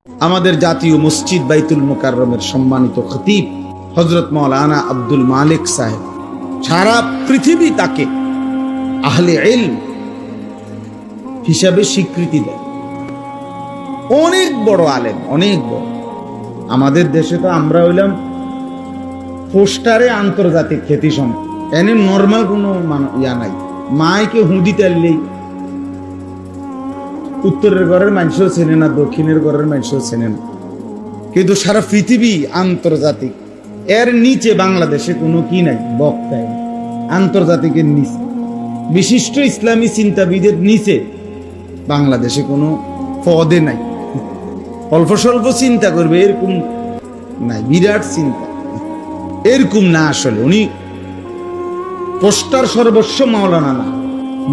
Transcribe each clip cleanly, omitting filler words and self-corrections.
আমাদের জাতীয় মসজিদ বাইতুল মুকাররমের সম্মানিত খতিব হযরত মাওলানা আব্দুল মালিক সাহেব, সারা পৃথিবী তাকে আহলে ইলম হিসাবে স্বীকৃতি দেয়। অনেক বড় আলেম, অনেক বড়। আমাদের দেশে তো আমরা হইলাম পোস্টারে আন্তর্জাতিক খ্যাতি সম্পন্ন, এনে নর্মাল কোনো ইয়া নাই। মাইকে হুঁদি তাইলেই উত্তরের ঘরের মানুষও চেনে না, দক্ষিণের ঘরের মানুষও চেনে না, কিন্তু সারা পৃথিবী আন্তর্জাতিক। এর নিচে বাংলাদেশে কোনো কি নাই, বক্তায় আন্তর্জাতিকের নিচে বিশিষ্ট ইসলামী চিন্তাবিদের নিচে বাংলাদেশে কোনো পদে নাই। অল্প স্বল্প চিন্তা করবে এরকম নাই, বিরাট চিন্তা এরকম না। আসলে উনি পোস্টার সর্বস্ব মাওলানা না,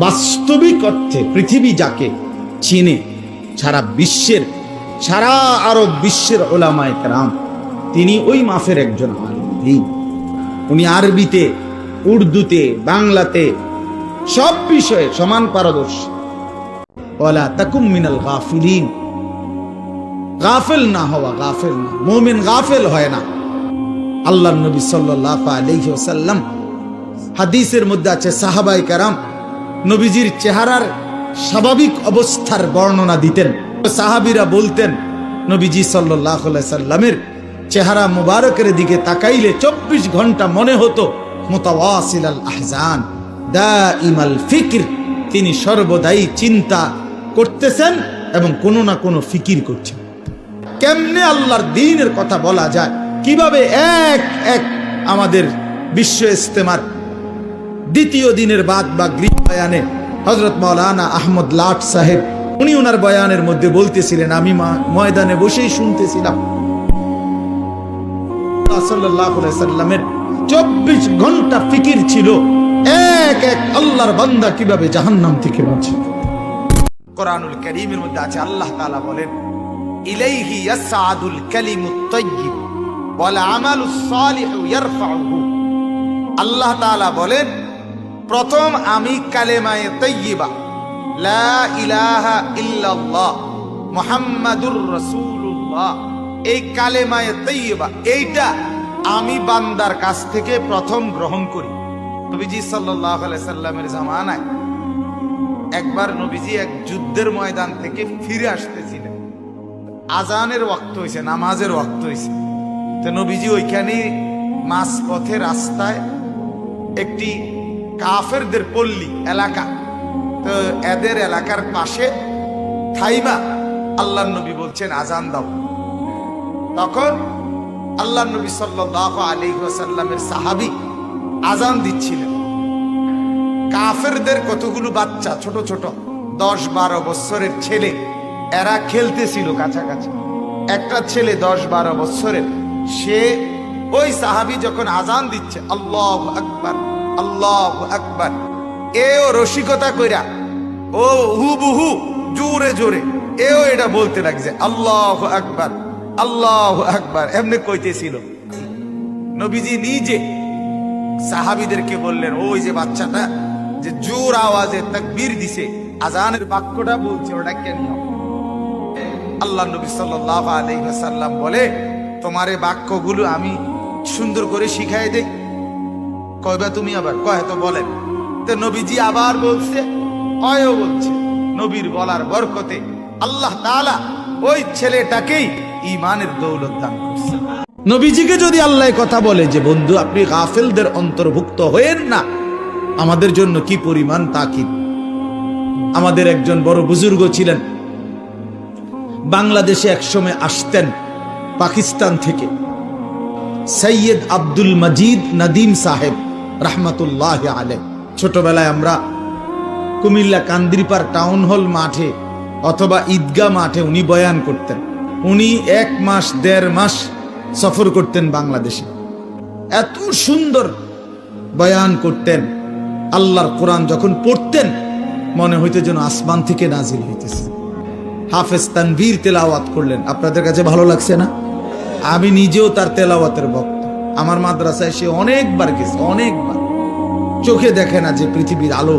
বাস্তবিক অর্থে পৃথিবী যাকে চিনে, সারা বিশ্বের, সারা আরব বিশ্বের ওলামায়ে কেরাম, তিনি ওই মাফের একজন আলিম। উনি আরবিতে, উর্দুতে, বাংলাতে সব বিষয়ে সমান পারদর্শী। ওয়ালা তাকুম মিনাল গাফিলিন, গাফেল না হওয়া, গাফেল না। মুমিন গাফেল হয় না। আল্লাহর নবী সাল্লাল্লাহু আলাইহি ওয়াসাল্লাম হাদিসের মধ্যে আছে, সাহাবায়ে কেরাম নবীজির চেহারার স্বাভাবিক অবস্থার বর্ণনা দিতেন। সাহাবীরা বলতেন, নবীজি সাল্লাল্লাহু আলাইহি সাল্লামের চেহারা মুবারকের দিকে তাকাইলে 24 ঘন্টা মনে হতো মুতাওয়াসিলাল আহজান দাইমাল ফিকর, তিনি সর্বদাই চিন্তা করতেছেন এবং কোনো না কোনো ফিকির করছেন। কেমনে আল্লাহর দ্বীনের কথা বলা যায়, কিভাবে এক এক আমাদের বিশ্ব ইস্তেমার দ্বিতীয় দিনের বাদ বা গৃহ বয়ানে হযরত মাওলানা আহমদ লাট সাহেব, উনি ওনার বয়ানের মধ্যে বলতেছিলেন, আমি ময়দানে বসেই শুনতেছিলাম সাল্লাল্লাহু আলাইহি সাল্লামের 24 ঘন্টা ফিকির ছিল এক এক আল্লাহর বান্দা কিভাবে জাহান্নাম থেকে বাঁচে। কোরআনুল কারীমের মধ্যে আছে, আল্লাহ তাআলা বলেন, ইলাইহি ইয়াসআদুল কালিমুত তাইয়্যিব ওয়াল আমালুস সালিহু ইয়ারফাউহু। আল্লাহ তাআলা বলেন, প্রথম আমি কালেমায়ে তাইয়্যিবা লা ইলাহা ইল্লাল্লাহ মুহাম্মাদুর রাসূলুল্লাহ, এই কালেমায়ে তাইয়্যিবা এইটা আমি বান্দার কাছ থেকে প্রথম গ্রহণ করি। নবীজি সাল্লাল্লাহু আলাইহি সাল্লামের জামানায় একবার নবীজি এক যুদ্ধের ময়দান থেকে ফিরে আসতেছিলেন। আজানের ওয়াক্ত হয়েছে, নামাজের ওয়াক্ত হয়েছে। তো নবীজি ওইখানে মাঝপথে রাস্তায় একটি কাফেরদের পল্লী এলাকা, তো এদের এলাকার পাশে থাইমা আল্লাহর নবী বলছেন আজান দাও। তখন আল্লাহর নবী সাল্লাল্লাহু আলাইহি ওয়াসাল্লামের সাহাবী আজান দিচ্ছিলেন। কাফেরদের কতগুলো বাচ্চা, ছোট ছোট 10-12 বছরের ছেলে, এরা খেলতেছিল কাছাকাছি। একটা ছেলে 10-12 বছরের, সে ওই সাহাবী যখন আজান দিচ্ছে আল্লাহু আকবার আল্লাহু আকবার, এও রসিকতা কইরা ও হুবহু জোরে জোরে এও এটা বলতে লাগছে আল্লাহু আকবার আল্লাহু আকবার, এমনি কইতেছিল। নবীজি নিজে সাহাবীদেরকে বললেন, ওই যে বাচ্চাটা যে জোর আওয়াজে তাকবীর দিছে, আজানের বাক্যটা বলছে, ওটা কেন? আল্লাহ নবী সাল্লাল্লাহু আলাইহি ওয়াসাল্লাম বলে, তোমার এই বাক্যগুলো আমি সুন্দর করে শিখাই দেই। কয়বা তুমি আবার কয় তো বলেন। তো নবীজি আবার বলছে, অয়ও বলছে। নবীর বলার বরকতে আল্লাহ তাআলা ওই ছেলেটাকেই ঈমানের দৌলত দান করছে। নবীজিকে যদি আল্লাহ কথা বলে যে বন্ধু আপনি গাফেলদের অন্তর্ভুক্ত হয়েন না, আমাদের জন্য কি পরিমাণ তাকিদ। আমাদের একজন বড় বুজুর্গ ছিলেন, বাংলাদেশে একসময় আসতেন পাকিস্তান থেকে, সৈয়দ আব্দুল মজিদ নদীম সাহেব রহমতুল্লাহ আলাইহি। ছোটবেলায় আমরা কুমিল্লা কান্দিরপাড় টাউন হল মাঠে অথবা ঈদগাহ মাঠে উনি বয়ান করতেন। উনি 1 মাস 1.5 মাস সফর করতেন বাংলাদেশে। এত সুন্দর বয়ান করতেন। আল্লাহর কোরআন যখন পড়তেন মনে হইতো যেন আসমান থেকে নাজিল হইতেছে। হাফেজ তানভীর তেলাওয়াত করলেন, আপনাদের কাছে ভালো লাগছে না? আমি নিজেও তার তেলাওয়াতের ভক্ত। আমার মাদ্রাসায় সে অনেকবার গেছে, অনেকবার। চোখে দেখে না যে পৃথিবীর আলো,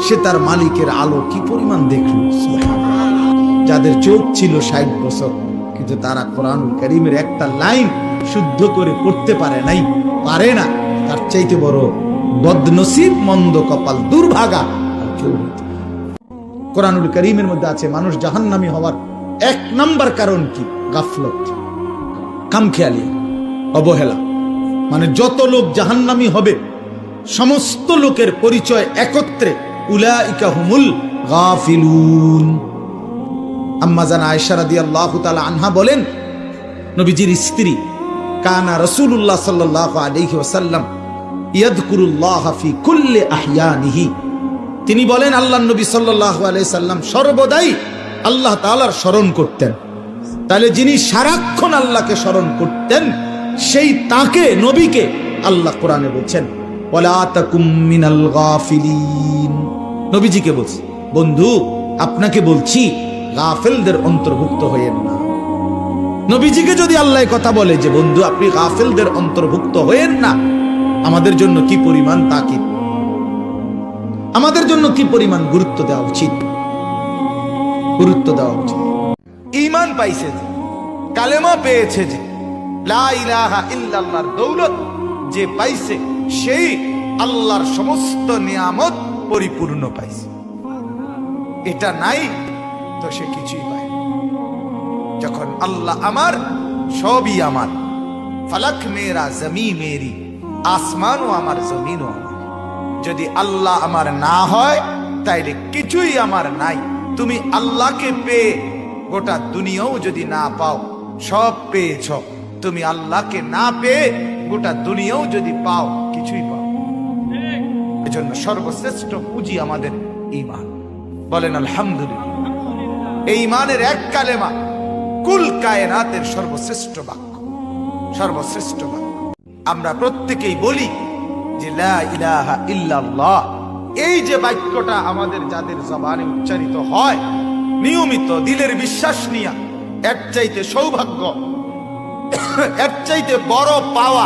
সে তার মালিকের আলো কি পরিমাণ দেখল। যাদের চোখ ছিল 60 বছর কিন্তু তারা কোরআনুল কারীমের একটা লাইন শুদ্ধ করে পড়তে পারে নাই, পারে না। তার চাইতে বড় বদনসিব, মন্দ কপাল, দুর্ভাগা আর কেউ হইতে পারে না। কোরআনুল কারীমের মধ্যে আছে মানুষ জাহান্নামী হওয়ার 1 নাম্বার কারণ কি? গাফলত, খামখেয়ালি, অবহেলা। মানে যত লোক জাহান্নামী হবে সমস্ত লোকের পরিচয় একত্রে, উলাইকা হুমুল গাফিলুন। আম্মা জান আয়েশা রাদিয়াল্লাহু তাআলা আনহা বলেন, নবীজির স্ত্রী কানা রাসূলুল্লাহ সাল্লাল্লাহু আলাইহি ওয়াসাল্লাম ইয়াযকুরুল্লাহ ফি কুল্লি আহইয়ানিহি। তিনি বলেন আল্লাহর নবী সাল্লাল্লাহু আলাইহি সাল্লাম সর্বদাই আল্লাহ তাআলার স্মরণ করতেন। তাহলে যিনি সারাক্ষণ আল্লাহকে স্মরণ করতেন সেই তাকে, নবীকে আল্লাহ কোরআনে বলছেন ওয়ালা তাকুম মিনাল গাফিলিন। নবীজিকে বলছে, বন্ধু আপনাকে বলছি গাফেলদের অন্তর্ভুক্ত হয়েন না। নবীজিকে যদি আল্লাহ কথা বলে যে বন্ধু আপনি গাফেলদের অন্তর্ভুক্ত হয়েন না, আমাদের জন্য কি পরিমাণ তাকিদ, আমাদের জন্য কি পরিমাণ গুরুত্ব দেওয়া উচিত, গুরুত্ব দেওয়া উচিত। ঈমান পাইছে যে, কালেমা পেয়েছে যে, লা ইলাহা ইল্লাল্লাহর দৌলত যে পাইছে, সেই আল্লাহর সমস্ত নিয়ামত পরিপূর্ণ পাইছে। এটা নাই তো সে কিছুই পায়। যখন আল্লাহ আমার, সবই আমার, ফালাক মেরা জমি মেরি, আসমানও আমার জমিনও আমার। যদি আল্লাহ আমার না হয় তাইলে কিছুই আমার নাই। তুমি আল্লাহকে পেয়ে গোটা দুনিয়াও যদি না পাও, সব পেয়েছ। তুমি আল্লাহকে না পেয়ে গোটা দুনিয়াও যদি পাও, কিছুই পাও। এজন্য সর্বশ্রেষ্ঠ পুঁজি আমাদের ঈমান। বলেন আলহামদুলিল্লাহ। এই ঈমানের এক কালেমা কুল কায়নাতের সর্বশ্রেষ্ঠ বাক্য, সর্বশ্রেষ্ঠ বাক্য। আমরা প্রত্যেকেই বলি যে লা ইলাহা ইল্লাল্লাহ। এই যে বাক্যটা আমাদের যাদের জবানে উচ্চারিত হয় নিয়মিত, দিলের বিশ্বাস নিয়ে, এর চাইতে সৌভাগ্য, এর চাইতে বড় পাওয়া,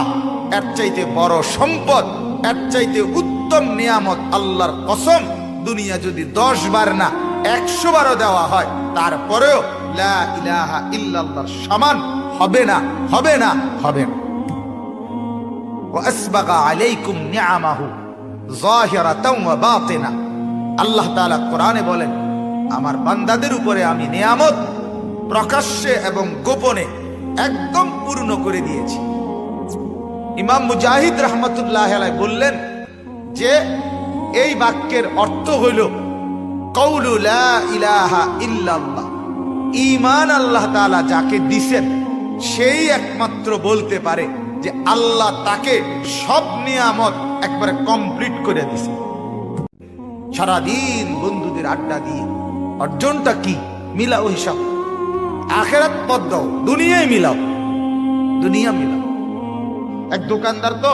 এর চাইতে বড় সম্পদ, এর চাইতে উত্তম নিয়ামত আল্লাহর কসম দুনিয়া যদি 10 বার না 100 বারও দেওয়া হয়, তারপরেও লা ইলাহা ইল্লাল্লাহর সমান হবে না, হবে না, হবে না। ওয়া আসবাগা আলাইকুম নিআমাহু যাহিরাতাও ওয়া বাতিনা। আল্লাহ তাআলা কোরআনে বলেন, আমার বান্দাদের উপরে আমি নিয়ামত প্রকাশ্যে এবং গোপনে একদম পূর্ণ করে দিয়েছি। ইমাম মুজাহিদ রাহমাতুল্লাহ আলাইহি বললেন যে এই বাক্যের অর্থ হইল কওলু লা ইলাহা ইল্লাল্লাহ। ঈমান আল্লাহ তাআলা যাকে দিবেন সেই একমাত্র বলতে পারে যে আল্লাহ তাকে সব নিয়ামত একবারে কমপ্লিট করে দিয়েছে। সারাদিন বন্ধুদের আড্ডা দিয়ে অর্জনটা কি? মিলাও হিসাব, আখিরাত পথ দাও, দুনিয়ায় মিলাও, দুনিয়া মিলাও। এক দোকানদার তো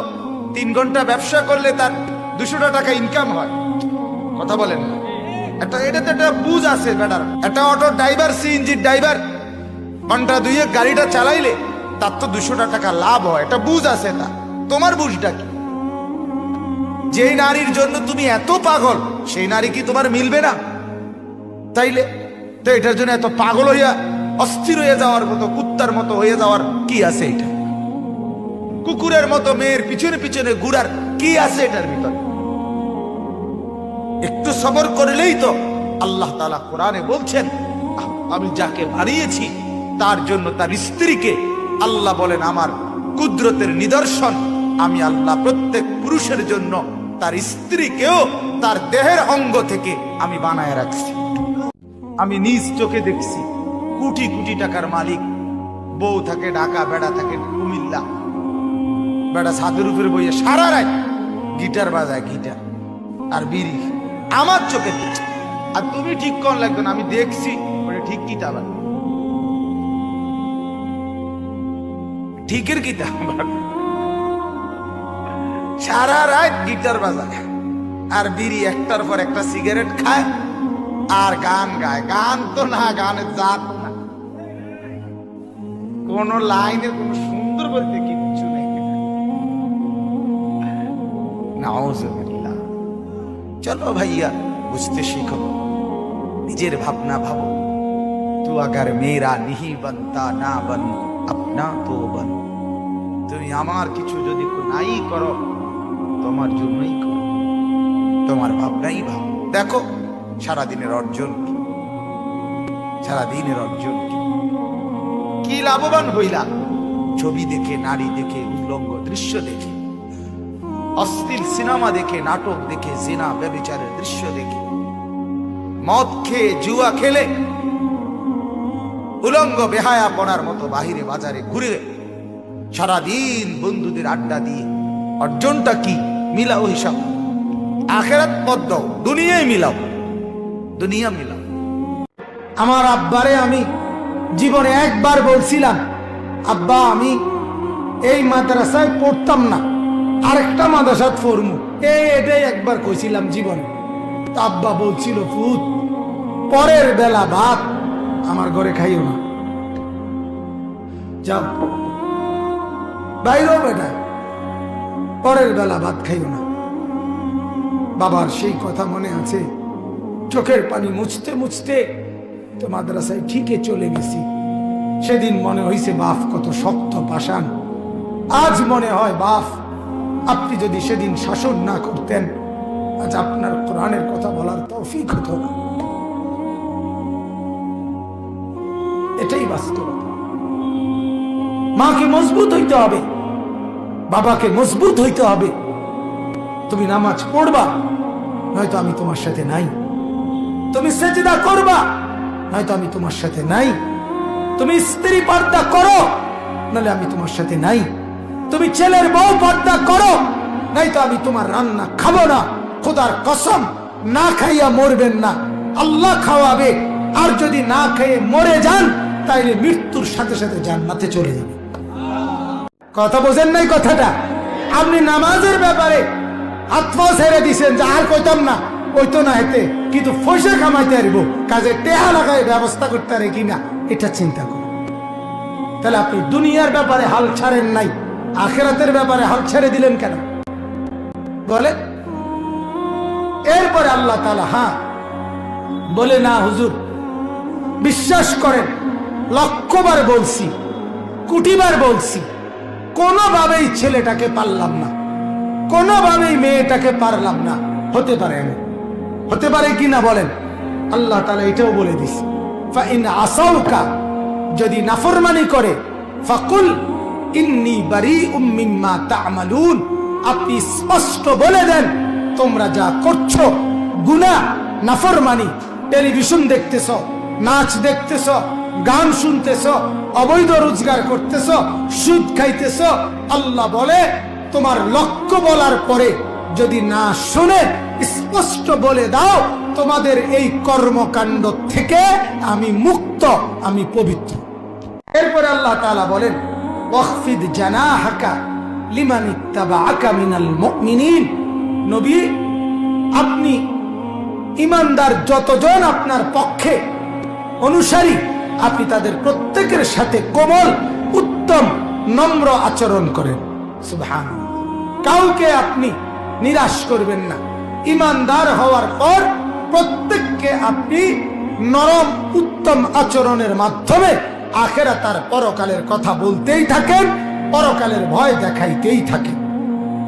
3 ঘন্টা ব্যবসা করলে তার 200 টাকা ইনকাম হয়। কথা বলেন না? এটাতে একটা বুঝ আছে বেটার। একটা অটো ড্রাইভার, সিএনজি ড্রাইভার ঘন্টা 2 গাড়িটা চালাইলে তার তো 200 টাকা লাভ হয়। এটা বুঝ আছে। তা তোমার বুঝটা কি? যেই নারীর জন্য তুমি এত পাগল, সেই নারী কি তোমার মিলবে না? তাইলে তো এটার জন্য এত পাগল হইয়া অস্থির হয়ে যাওয়ার মতো, কুত্তার মতো হয়ে যাওয়ার কি আছে? এটা কুকুরের মতো মেয়ের পিছনে পিছনে ঘুরার কি আছে এটার ভিতর? একটু সবর করলেই তো। আল্লাহ তাআলা কোরআনে বলছেন, আমি যাকে বানিয়েছি তার জন্য তার স্ত্রীকে আল্লাহ বলেন আমার কুদরতের নিদর্শন। আমি আল্লাহ প্রত্যেক পুরুষের জন্য তার স্ত্রীকেও তার দেহের অঙ্গ থেকে আমি বানায় রাখছি। আমি নিজ চোখে দেখছি কোটি কোটি টাকার মালিক, বউ থাকে ঢাকা, বেড়া থাকে কুমিল্লা, বেড়া ছাদের উপরে বইয়ে সারা রাত গিটার বাজায়, গিটার আর বিড়ি আমার চোখে। আর তুমি ঠিক কোন লাগবে না, আমি দেখছি ঠিক কিটা বাজে, ঠিকের কিটা সারা রাত গিটার বাজায় আর বিড়ি একটার পর একটা সিগারেট খায় আর গান গায়। গান তো না, গানের জাত না, কোন লাইনে কোন সুন্দর বলতে কিচ্ছু নেই। নাউজুবিল্লাহ। চলো ভাইয়া বুঝতে শিখো, নিজের ভাবনা ভাবো। তু আগার মেরা নিহি বনতা না বন আপনা তো বন, তুমি আমার কিছু যদি নাই করো তোমার জন্যই করো, তোমার ভাবনাই ভাব। দেখো সারাদিনের অর্জন কি, সারাদিনের অর্জন কি, কি লাভবান হইলা? ছবি দেখে, নারী দেখে, উল্লঙ্গ দৃশ্য দেখে, অশ্লীল সিনেমা দেখে, নাটক দেখে, জিনা ব্যভিচারের দৃশ্য দেখে, মদ খেয়ে, জুয়া খেলে, উলঙ্গ বেহায়াপনার মতো বাহিরে বাজারে ঘুরে সারাদিন বন্ধুদের আড্ডা দিয়ে অর্জনটা কি? মিলাও হিসাব, আখেরাত পদ দাও, দুনিয়ায় মিলাও, দুনিয়া মিলাও। আমার আব্বারে আমি জীবনে একবার বলছিলাম, আব্বা আমি এই মাদ্রাসায় পড়তাম না, আরেকটা মাদ্রাসাত পড়মু, এটাই একবার কইছিলাম জীবনে। তা আব্বা বলছিল, ফুত পরের বেলা ভাত আমার ঘরে খাইও না, যাও বাইরেও বেটা, পরের বেলা ভাত খাইও না। বাবার সেই কথা মনে আছে, চোখের পানি মুছতে মুছতে তো মাদ্রাসায় ঠিকই চলে গেছি। সেদিন মনে হয়েছে বাপ কত শক্ত পাষাণ, আজ মনে হয় বাপ আপনি যদি সেদিন শাসন না করতেন আজ আপনার কোরআনের কথা বলার তৌফিক হতো না। এটাই বাস্তবতা। মাকে মজবুত হইতে হবে, বাবাকে মজবুত হইতে হবে। তুমি নামাজ পড়বা, নয়তো আমি তোমার সাথে নাই। তুমি সেজদা করবা, নয়তো আমি তোমার সাথে নাই। তুমি স্ত্রী পর্দা করো, নাহলে আমি তোমার সাথে নাই। তুমি ছেলের বউ পর্দা করো, নয়তো আমি তোমার রান্না খাবো না। খোদার কসম, না খাইয়া মরবেন না, আল্লাহ খাওয়াবে। আর যদি না খেয়ে মরে যান তাইলে মৃত্যুর সাথে সাথে জান্নাতে চলে যাবে। কথা বোঝেন নাই কথাটা? আপনি নামাজের ব্যাপারে আত্মা ছেড়ে দিছেন যে আর কইতাম না, ওই তো না হেতে, কিন্তু পয়সা কামাইতে পারব, কাজে টেহা লাগায় ব্যবস্থা করতে পারে কিনা এটা চিন্তা করুন। তাহলে আপনি দুনিয়ার ব্যাপারে হাল ছাড়েন নাই, আখিরাতের ব্যাপারে হাল ছেড়ে দিলেন কেন বলে? এরপরে আল্লাহ তাআলা হ্যাঁ বলে, না হুজুর বিশ্বাস করেন, লক্ষবার বলছি, কোটিবার বলছি, কোনোভাবেই ছেলেটাকে পারলাম না, কোনোভাবেই মেয়েটাকে পারলাম না। হতে পারে, হতে পারে কিনা বলেন? আল্লাহ তাআলা এটাও বলে দিছে, ফাইন আসাউকা, যদি নাফরমানি করে, ফাকুল ইন্নী বারিউম মিম্মা তা'মালুন, আপনি স্পষ্ট বলে দেন তোমরা যা করছো গুনাহ, নাফরমানি, টেলিভিশন দেখতেছ, নাচ দেখতেছ, গান শুনতেছ, অবৈধ রোজগার করতেছ, সুদ খাইতেছ, আল্লাহ বলে তোমার লক্ষ্য বলার পরে যদি না শুনে স্পষ্ট বলে দাও তোমাদের এই কর্মকাণ্ড থেকে আমি মুক্ত, আমি পবিত্র। এরপরে আল্লাহ তাআলা বলেন, ওয়াখফিদ জানাহাকা লিমান ইত্তাবাআকা মিনাল মুমিনিন, নবী আপনি ঈমানদার যতজন আপনার পক্ষে অনুসারী, আপনি তাদের প্রত্যেকের সাথে কোমল, উত্তম, নম্র আচরণ করেন। সুবহানাল্লাহ। কাউকে আপনি নিরাশ করবেন না। ঈমানদার হওয়ার পর প্রত্যেককে আপনি নরম, উত্তম আচরণের মাধ্যমে আখিরাত আর পরকালের কথা বলতেই থাকেন, পরকালের ভয় দেখাইতেই থাকেন।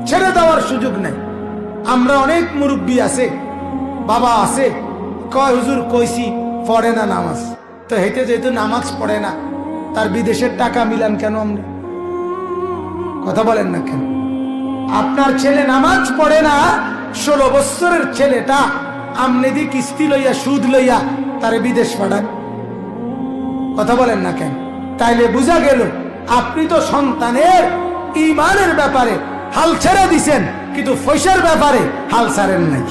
ছেড়ে দেওয়ার সুযোগ নেই। আমরা অনেক মুরব্বী আছে, বাবা আছে, কয় হুজুর কইছি পড়ে না নামাজ, তো হেঁটে যেহেতু নামাজ পড়ে না তার বিদেশের টাকা মিলান কেন? আমরা কথা বলেন না কেন? আপনার ছেলে নামাজ পড়ে না, 16 বছরের ছেলেটা আমনে দি কিস্তি লইয়া, সুদ লইয়া তারে বিদেশ পাঠান। কথা বলেন না কেন? তাইলে বুঝা গেল আপনি তো সন্তানের ঈমানের ব্যাপারে হাল ছেড়ে দিছেন, কিন্তু পয়সার ব্যাপারে হাল ছাড়েন নাই।